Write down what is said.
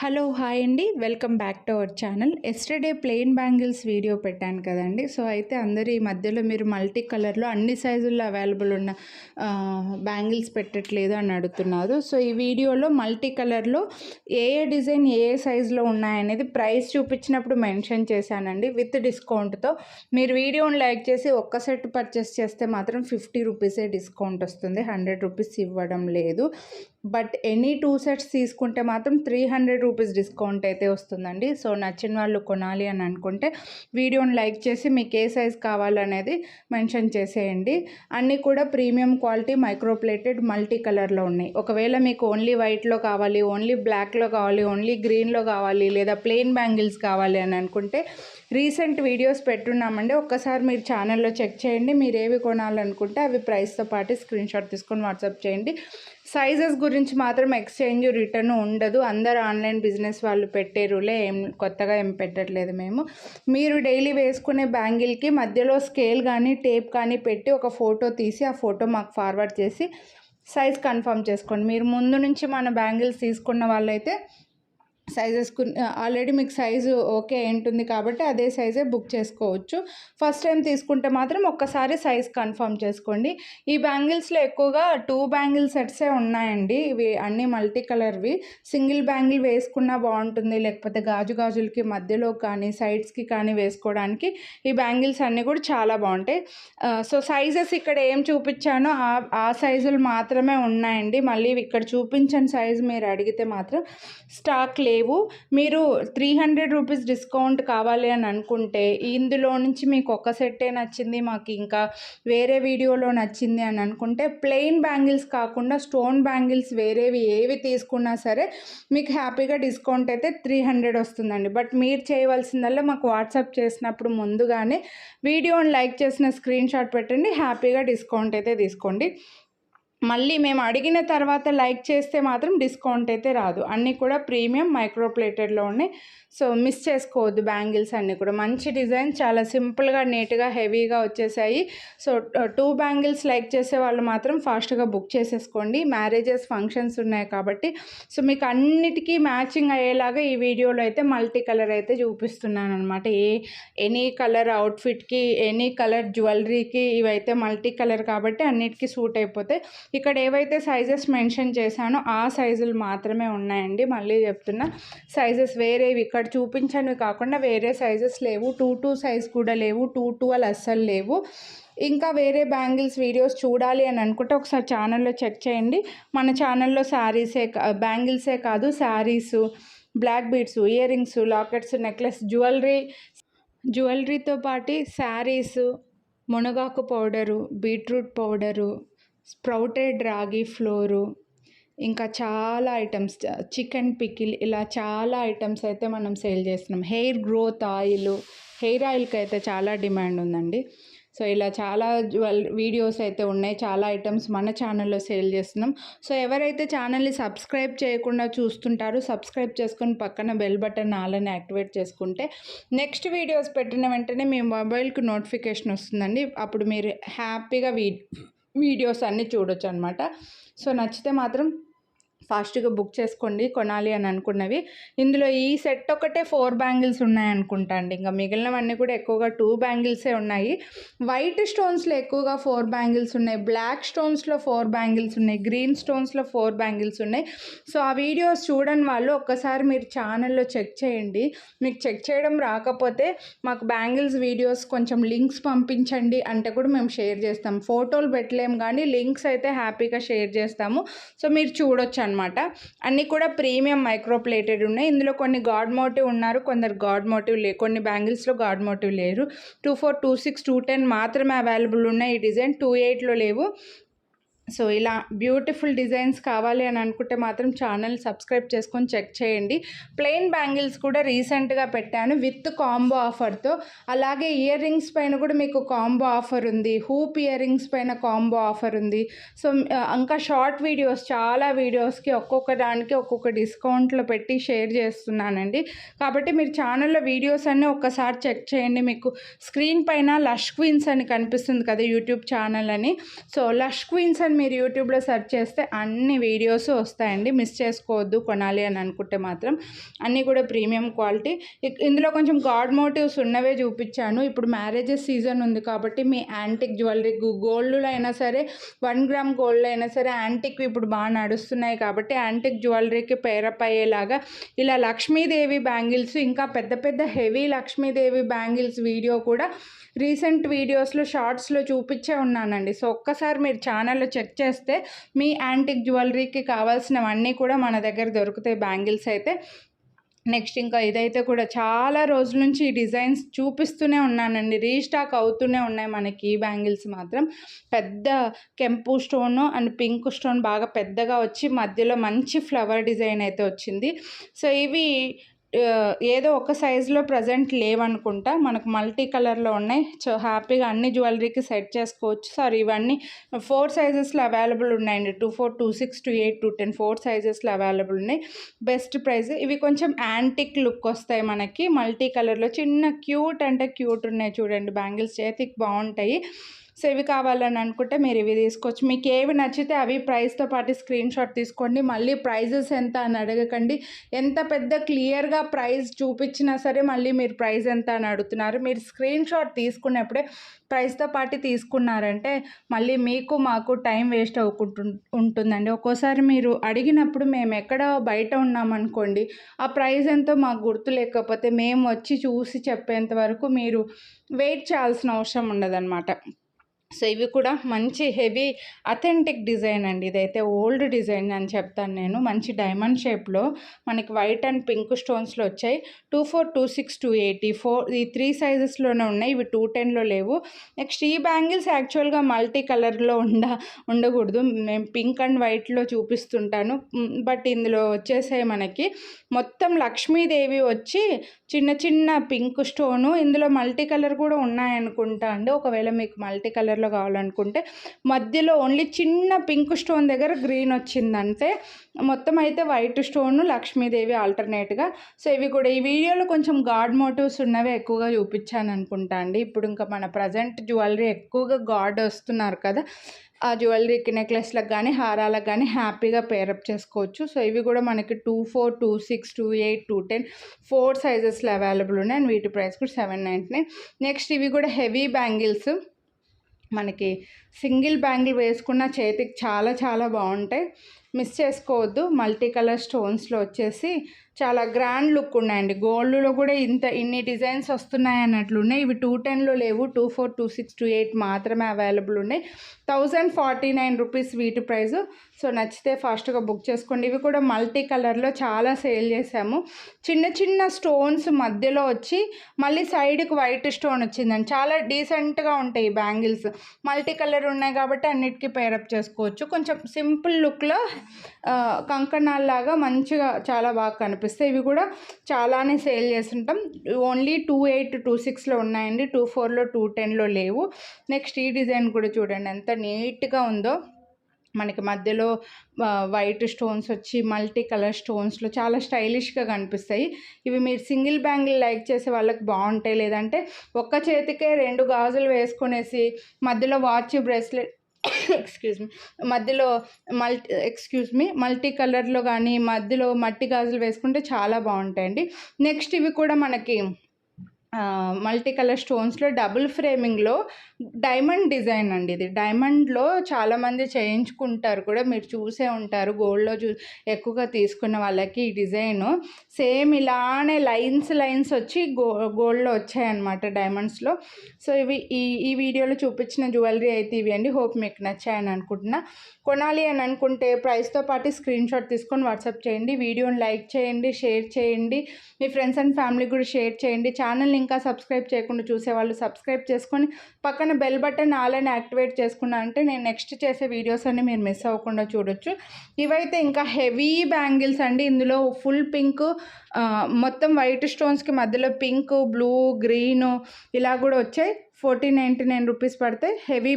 Hello hi అండి, welcome back to our channel. Yesterday plain bangles video పెట్టాను కదండి. So అయితే అందరూ ఈ మధ్యలో మీరు మల్టీ కలర్లో అన్ని సైజుల్లో అవైలబుల్ ఉన్న బ్యాంగిల్స్ పెట్టట్లేదు అని అడుగుతున్నారు. సో ఈ వీడియోలో మల్టీ కలర్లో ఏ డిజైన్ ఏ సైజులో ఉన్నాయనేది ప్రైస్ చూపించినప్పుడు మెన్షన్ చేశానండి విత్ డిస్కౌంట్తో. మీరు వీడియోని లైక్ చేసి ఒక్క సెట్ పర్చేస్ చేస్తే మాత్రం 50 రూపీసే డిస్కౌంట్ వస్తుంది, 100 రూపీస్ ఇవ్వడం లేదు. బట్ ఎనీ 2 సెట్స్ తీసుకుంటే మాత్రం 300 రూపీస్ డిస్కౌంట్ అయితే వస్తుందండి. సో నచ్చిన వాళ్ళు కొనాలి అని అనుకుంటే వీడియోని లైక్ చేసి మీకు ఏ సైజ్ కావాలనేది మెన్షన్ చేసేయండి. అన్నీ కూడా ప్రీమియం క్వాలిటీ మైక్రోప్లేటెడ్ మల్టీ కలర్లో ఉన్నాయి. ఒకవేళ మీకు ఓన్లీ వైట్లో కావాలి, ఓన్లీ బ్లాక్లో కావాలి, ఓన్లీ గ్రీన్లో కావాలి, లేదా ప్లెయిన్ బ్యాంగిల్స్ కావాలి అని అనుకుంటే రీసెంట్ వీడియోస్ పెట్టున్నామండి. ఒక్కసారి మీరు ఛానల్లో చెక్ చేయండి. మీరు ఏవి కొనాలనుకుంటే అవి ప్రైస్తో పాటు స్క్రీన్ షాట్ తీసుకొని వాట్సాప్ చేయండి. సైజెస్ గురించి మాత్రం ఎక్స్చేంజ్ రిటర్న్ ఉండదు. అందరు ఆన్లైన్ బిజినెస్ వాళ్ళు పెట్టే రూలే, కొత్తగా ఏం పెట్టట్లేదు మేము. మీరు డైలీ వేసుకునే బ్యాంగిల్కి మధ్యలో స్కేల్ కానీ టేప్ కానీ పెట్టి ఒక ఫోటో తీసి ఆ ఫోటో మాకు ఫార్వర్డ్ చేసి సైజ్ కన్ఫర్మ్ చేసుకోండి. మీరు ముందు నుంచి మన బ్యాంగిల్స్ తీసుకున్న వాళ్ళైతే సైజెస్కు ఆల్రెడీ మీకు సైజు ఓకే ఉంటుంది కాబట్టి అదే సైజే బుక్ చేసుకోవచ్చు. ఫస్ట్ టైం తీసుకుంటే మాత్రం ఒక్కసారి సైజ్ కన్ఫర్మ్ చేసుకోండి. ఈ బ్యాంగిల్స్లో ఎక్కువగా 2 బ్యాంగిల్ సెట్సే ఉన్నాయండి. ఇవి అన్నీ మల్టీ కలర్వి. సింగిల్ బ్యాంగిల్ వేసుకున్నా బాగుంటుంది, లేకపోతే గాజులకి మధ్యలో కానీ సైడ్స్కి కానీ వేసుకోవడానికి ఈ బ్యాంగిల్స్ అన్నీ కూడా చాలా బాగుంటాయి. సో సైజెస్ ఇక్కడ ఏం చూపించానో ఆ సైజులు మాత్రమే ఉన్నాయండి. మళ్ళీ ఇక్కడ చూపించని సైజు మీరు అడిగితే మాత్రం స్టాక్ లేవు. మీరు 300 రూపీస్ డిస్కౌంట్ కావాలి అని అనుకుంటే ఇందులో నుంచి మీకు ఒక సెట్టే నచ్చింది, మాకు ఇంకా వేరే వీడియోలో నచ్చింది అని అనుకుంటే ప్లెయిన్ బ్యాంగిల్స్ కాకుండా స్టోన్ బ్యాంగిల్స్ వేరేవి ఏవి తీసుకున్నా సరే మీకు హ్యాపీగా డిస్కౌంట్ అయితే 300 వస్తుందండి. బట్ మీరు చేయవలసిందల్లా మాకు వాట్సాప్ చేసినప్పుడు ముందుగానే వీడియోని లైక్ చేసిన స్క్రీన్ షాట్ పెట్టండి, హ్యాపీగా డిస్కౌంట్ అయితే తీసుకోండి. మళ్ళీ మేము అడిగిన తర్వాత లైక్ చేస్తే మాత్రం డిస్కౌంట్ అయితే రాదు. అన్నీ కూడా ప్రీమియం మైక్రోప్లేటెడ్లో ఉన్నాయి. సో మిస్ చేసుకోవద్దు. బ్యాంగిల్స్ అన్నీ కూడా మంచి డిజైన్, చాలా సింపుల్గా నీట్గా హెవీగా వచ్చేసాయి. సో 2 బ్యాంగిల్స్ లైక్ చేసే వాళ్ళు మాత్రం ఫాస్ట్గా బుక్ చేసేసుకోండి. మ్యారేజెస్ ఫంక్షన్స్ ఉన్నాయి కాబట్టి సో మీకు అన్నిటికీ మ్యాచింగ్ అయ్యేలాగా ఈ వీడియోలో అయితే మల్టీ కలర్ అయితే చూపిస్తున్నాను అనమాట. ఎనీ కలర్ అవుట్ఫిట్కి, ఎనీ కలర్ జ్యువెలరీకి ఇవైతే మల్టీ కలర్ కాబట్టి అన్నిటికీ సూట్ అయిపోతాయి. ఇక్కడ ఏవైతే సైజెస్ మెన్షన్ చేశానో ఆ సైజులు మాత్రమే ఉన్నాయండి. మళ్ళీ చెప్తున్నా, సైజెస్ వేరేవి ఇక్కడ చూపించనివి కాకుండా వేరే సైజెస్ లేవు. 2 సైజ్ కూడా లేవు, 2 అస్సలు లేవు. ఇంకా వేరే బ్యాంగిల్స్ వీడియోస్ చూడాలి అని అనుకుంటే ఒకసారి ఛానల్లో చెక్ చేయండి. మన ఛానల్లో బ్యాంగిల్సే కాదు, saris, black beads, earrings, lockets, necklace, జ్యువెలరీతో పాటు శారీసు, మునగాకు powder, beetroot powder, sprouted ragi flour, ఇంకా చాలా ఐటమ్స్, చికెన్ పికిల్, ఇలా చాలా ఐటమ్స్ అయితే మనం సేల్ చేస్తున్నాం. హెయిర్ గ్రోత్ హెయిర్ ఆయిల్కి అయితే చాలా డిమాండ్ ఉందండి. సో ఇలా చాలా వీడియోస్ అయితే ఉన్నాయి, చాలా ఐటమ్స్ మన ఛానల్లో సేల్ చేస్తున్నాం. సో ఎవరైతే ఛానల్ని సబ్స్క్రైబ్ చేయకుండా చూస్తుంటారో సబ్స్క్రైబ్ చేసుకొని పక్కన బెల్ బటన్ ఆలని యాక్టివేట్ చేసుకుంటే నెక్స్ట్ వీడియోస్ పెట్టిన వెంటనే మీ మొబైల్కి నోటిఫికేషన్ వస్తుందండి. అప్పుడు మీరు హ్యాపీగా వీడియోస్ అన్నీ చూడొచ్చు అనమాట. సో నచ్చితే మాత్రం ఫాస్ట్గా బుక్ చేసుకోండి కొనాలి అని అనుకున్నవి. ఇందులో ఈ సెట్ ఒకటే 4 బ్యాంగిల్స్ ఉన్నాయనుకుంటా అండి. ఇంకా మిగిలినవన్నీ కూడా ఎక్కువగా 2 బ్యాంగిల్సే ఉన్నాయి. వైట్ స్టోన్స్లో ఎక్కువగా 4 బ్యాంగిల్స్ ఉన్నాయి, బ్లాక్ స్టోన్స్లో 4 బ్యాంగిల్స్ ఉన్నాయి, గ్రీన్ స్టోన్స్లో 4 బ్యాంగిల్స్ ఉన్నాయి. సో ఆ వీడియోస్ చూడని వాళ్ళు ఒక్కసారి మీరు ఛానల్లో చెక్ చేయండి. మీకు చెక్ చేయడం రాకపోతే మాకు బ్యాంగిల్స్ వీడియోస్ కొంచెం లింక్స్ పంపించండి అంటే కూడా మేము షేర్ చేస్తాం. ఫోటోలు పెట్టలేము కానీ లింక్స్ అయితే హ్యాపీగా షేర్ చేస్తాము. సో మీరు చూడొచ్చు అనమాట. అన్నీ కూడా ప్రీమియం మైక్రోప్లేటెడ్ ఉన్నాయి. ఇందులో కొన్ని గాడ్ మోటివ్ ఉన్నారు, కొందరు గాడ్ మోటివ్ కొన్ని బ్యాంగిల్స్లో గాడ్ మోటివ్ లేరు. 24, 26, 210 మాత్రమే అవైలబుల్ ఉన్నాయి. ఈ డిజైన్ 28లో లేవు. సో ఇలా బ్యూటిఫుల్ డిజైన్స్ కావాలి అని అనుకుంటే మాత్రం ఛానల్ సబ్స్క్రైబ్ చేసుకొని చెక్ చేయండి. ప్లెయిన్ బ్యాంగిల్స్ కూడా రీసెంట్గా పెట్టాను విత్ కాంబో ఆఫర్తో. అలాగే ఇయర్ రింగ్స్ పైన కూడా మీకు కాంబో ఆఫర్ ఉంది, హూప్ ఇయర్ రింగ్స్ పైన కాంబో ఆఫర్ ఉంది. సో ఇంకా షార్ట్ వీడియోస్, చాలా వీడియోస్కి ఒక్కొక్క దానికి ఒక్కొక్క డిస్కౌంట్లో పెట్టి షేర్ చేస్తున్నానండి. కాబట్టి మీరు ఛానల్లో వీడియోస్ అన్నీ ఒక్కసారి చెక్ చేయండి. మీకు స్క్రీన్ పైన లష్ క్వీన్స్ అని కనిపిస్తుంది కదా యూట్యూబ్ ఛానల్ అని. సో లష్ క్వీన్స్ అని మీరు యూట్యూబ్లో సెర్చ్ చేస్తే అన్ని వీడియోస్ వస్తాయండి, మిస్ చేసుకోవద్దు కొనాలి అని అనుకుంటే మాత్రం. అన్నీ కూడా ప్రీమియం క్వాలిటీ. ఇందులో కొంచెం గాడ్ మోటివ్స్ ఉన్నవే చూపించాను. ఇప్పుడు మ్యారేజెస్ సీజన్ ఉంది కాబట్టి మీ యాంటిక్ జ్యువెలరీ గోల్డ్లో అయినా సరే 1 గ్రామ్ గోల్డ్లో అయినా సరే యాంటిక్ ఇప్పుడు బాగా నడుస్తున్నాయి కాబట్టి యాంటిక్ జ్యువెలరీకి పేరప్ అయ్యేలాగా ఇలా లక్ష్మీదేవి బ్యాంగిల్స్, ఇంకా పెద్ద పెద్ద హెవీ లక్ష్మీదేవి బ్యాంగిల్స్ వీడియో కూడా రీసెంట్ వీడియోస్లో షార్ట్స్లో చూపించే ఉన్నానండి. సో ఒక్కసారి మీరు ఛానల్లో చెక్ చేస్తే మీ యాంటిక్ జ్యువెలరీకి కావాల్సినవన్నీ కూడా మన దగ్గర దొరుకుతాయి బ్యాంగిల్స్ అయితే. నెక్స్ట్ ఇంకా ఇదైతే కూడా చాలా రోజుల నుంచి ఈ డిజైన్స్ చూపిస్తూనే ఉన్నానండి, రీస్టాక్ అవుతూనే ఉన్నాయి మనకి. ఈ బ్యాంగిల్స్ మాత్రం పెద్ద కెంపు స్టోను అండ్ పింక్ స్టోన్ బాగా పెద్దగా వచ్చి మధ్యలో మంచి ఫ్లవర్ డిజైన్ అయితే వచ్చింది. సో ఇవి ఏదో ఒక సైజులో ప్రజెంట్ లేవనుకుంటా, మనకు మల్టీ కలర్లో ఉన్నాయి. సో హ్యాపీగా అన్ని జ్యువెలరీకి సెట్ చేసుకోవచ్చు. సారీ, ఇవన్నీ 4 సైజెస్లో అవైలబుల్ ఉన్నాయండి. 24, 26, 28, 210 4 సైజెస్లో అవైలబుల్ ఉన్నాయి. Best price. ఇవి కొంచెం యాంటిక్ లుక్ వస్తాయి మనకి, మల్టీ కలర్లో చిన్న క్యూట్ అంటే క్యూట్ ఉన్నాయి చూడండి బ్యాంగిల్స్, చేతికి బాగుంటాయి. సో ఇవి కావాలని అనుకుంటే మీరు ఇవి తీసుకోవచ్చు. మీకు ఏవి నచ్చితే అవి ప్రైస్తో పాటు స్క్రీన్ షాట్ తీసుకోండి. మళ్ళీ ప్రైజెస్ ఎంత అని అడగకండి. ఎంత పెద్ద క్లియర్గా ప్రైస్ చూపించినా సరే మళ్ళీ మీరు ప్రైస్ ఎంత అని అడుగుతున్నారు. మీరు స్క్రీన్ షాట్ తీసుకున్నప్పుడే ప్రైస్తో పాటు తీసుకున్నారంటే మళ్ళీ మీకు మాకు టైం వేస్ట్ ఉంటుందండి. ఒక్కోసారి మీరు అడిగినప్పుడు మేము ఎక్కడో బయట ఉన్నామనుకోండి, ఆ ప్రైస్ ఎంతో మాకు గుర్తు లేకపోతే మేము వచ్చి చూసి చెప్పేంత వరకు మీరు వెయిట్ చేయాల్సిన అవసరం ఉండదన్నమాట. సో ఇవి కూడా మంచి హెవీ అథెంటిక్ డిజైన్ అండి. ఇదైతే ఓల్డ్ డిజైన్ అని చెప్తాను నేను. మంచి డైమండ్ షేప్లో మనకి వైట్ అండ్ పింక్ స్టోన్స్లో వచ్చాయి. 24, 26, 280 ఈ 3 సైజెస్లోనే ఉన్నాయి. ఇవి 210లో లేవు. నెక్స్ట్ ఈ బ్యాంగిల్స్ యాక్చువల్గా మల్టీ కలర్లో ఉండకూడదు. మేము పింక్ అండ్ వైట్లో చూపిస్తుంటాను, బట్ ఇందులో వచ్చేసాయి మనకి మొత్తం లక్ష్మీదేవి వచ్చి చిన్న చిన్న పింక్ స్టోను. ఇందులో మల్టీ కలర్ కూడా ఉన్నాయనుకుంటా అండి. ఒకవేళ మీకు మల్టీ కలర్లో కావాలనుకుంటే మధ్యలో ఓన్లీ చిన్న పింక్ స్టోన్ దగ్గర గ్రీన్ వచ్చిందంటే, మొత్తం అయితే వైట్ స్టోను లక్ష్మీదేవి ఆల్టర్నేట్గా. సో ఇవి కూడా ఈ వీడియోలో కొంచెం గాడ్ మోటివ్స్ ఉన్నవి ఎక్కువగా చూపించాను అనుకుంటా అండి. ఇప్పుడు ఇంకా మన ప్రజెంట్ జ్యువెలరీ ఎక్కువగా గాడ్ వస్తున్నారు కదా, ఆ జ్యువెలరీకి నెక్లెస్లకు కానీ హారాలకు కానీ హ్యాపీగా పేరప్ చేసుకోవచ్చు. సో ఇవి కూడా మనకి 24, 26, 28, 210 4 సైజెస్లో అవైలబుల్ ఉన్నాయి. అండ్ వీటి ప్రైస్ కూడా 799. నెక్స్ట్ ఇవి కూడా హెవీ బ్యాంగిల్స్, మనకి సింగిల్ బ్యాంగిల్ వేసుకున్న చేతికి చాలా చాలా బాగుంటాయి, మిస్ చేసుకోవద్దు. మల్టీ కలర్ స్టోన్స్లో వచ్చేసి చాలా గ్రాండ్ లుక్ ఉన్నాయండి. గోల్డ్లో కూడా ఇన్ని డిజైన్స్ వస్తున్నాయి అన్నట్లు ఉన్నాయి. ఇవి 210లో లేవు, 24, 26, 28 మాత్రమే అవైలబుల్ ఉన్నాయి. 1049 రూపీస్ వీటి ప్రైజు. సో నచ్చితే ఫాస్ట్గా బుక్ చేసుకోండి. ఇవి కూడా మల్టీ కలర్లో చాలా సేల్ చేసాము. చిన్న చిన్న స్టోన్స్ మధ్యలో వచ్చి మళ్ళీ సైడ్కి వైట్ స్టోన్ వచ్చిందండి. చాలా డీసెంట్గా ఉంటాయి బ్యాంగిల్స్. మల్టీ కలర్ ఉన్నాయి కాబట్టి అన్నిటికీ పేరప్ చేసుకోవచ్చు. కొంచెం సింపుల్ లుక్లో కంకణాల్లాగా మంచిగా చాలా బాగా కనిపిస్తాయి. ఇవి కూడా చాలానే సేల్ చేస్తుంటాం. ఓన్లీ 28, 26లో ఉన్నాయండి. 24లో 210లో లేవు. నెక్స్ట్ ఈ డిజైన్ కూడా చూడండి ఎంత నీట్గా ఉందో. మనకి మధ్యలో వైట్ స్టోన్స్ వచ్చి మల్టీ కలర్ స్టోన్స్లో చాలా స్టైలిష్గా కనిపిస్తాయి. ఇవి మీరు సింగిల్ బ్యాంగిల్ లైక్ చేసే వాళ్ళకి బాగుంటాయి. లేదంటే ఒక్క చేతికే 2 గాజులు వేసుకునేసి మధ్యలో వాచ్ బ్రేస్లెట్ మధ్యలో మల్టీ కలర్లో కానీ మధ్యలో మట్టి గాజులు వేసుకుంటే చాలా బాగుంటాయండి. నెక్స్ట్ ఇవి కూడా మనకి మల్టీ కలర్ స్టోన్స్లో డబుల్ ఫ్రేమింగ్లో డైమండ్ డిజైన్ అండి. ఇది డైమండ్లో చాలామంది చేయించుకుంటారు కూడా, మీరు చూసే ఉంటారు. గోల్డ్లో ఎక్కువగా తీసుకున్న వాళ్ళకి ఈ డిజైను సేమ్ ఇలానే లైన్స్ వచ్చి గోల్డ్లో వచ్చాయన్నమాట డైమండ్స్లో. సో ఇవి ఈ వీడియోలో చూపించిన జ్యువెలరీ అయితే ఇవి అండి. హోప్ మీకు నచ్చాయని అనుకుంటున్నా. కొనాలి అని అనుకుంటే ప్రైస్తో పాటు స్క్రీన్ షాట్ తీసుకొని వాట్సాప్ చేయండి. వీడియోని లైక్ చేయండి, షేర్ చేయండి, మీ ఫ్రెండ్స్ అండ్ ఫ్యామిలీ కూడా షేర్ చేయండి. ఛానల్ని ఇంకా సబ్స్క్రైబ్ చేయకుండా చూసేవాళ్ళు సబ్స్క్రైబ్ చేసుకొని పక్కన బెల్ బటన్ ఆల్ని యాక్టివేట్ చేసుకున్నారంటే నేను నెక్స్ట్ చేసే వీడియోస్ అన్ని మీరు మిస్ అవ్వకుండా చూడొచ్చు. ఇవైతే ఇంకా హెవీ బ్యాంగిల్స్ అండి. ఇందులో ఫుల్ పింక్, మొత్తం వైట్ స్టోన్స్కి మధ్యలో పింక్, బ్లూ, గ్రీను ఇలా కూడా వచ్చాయి. 1499 రూపీస్ పడతాయి. హెవీ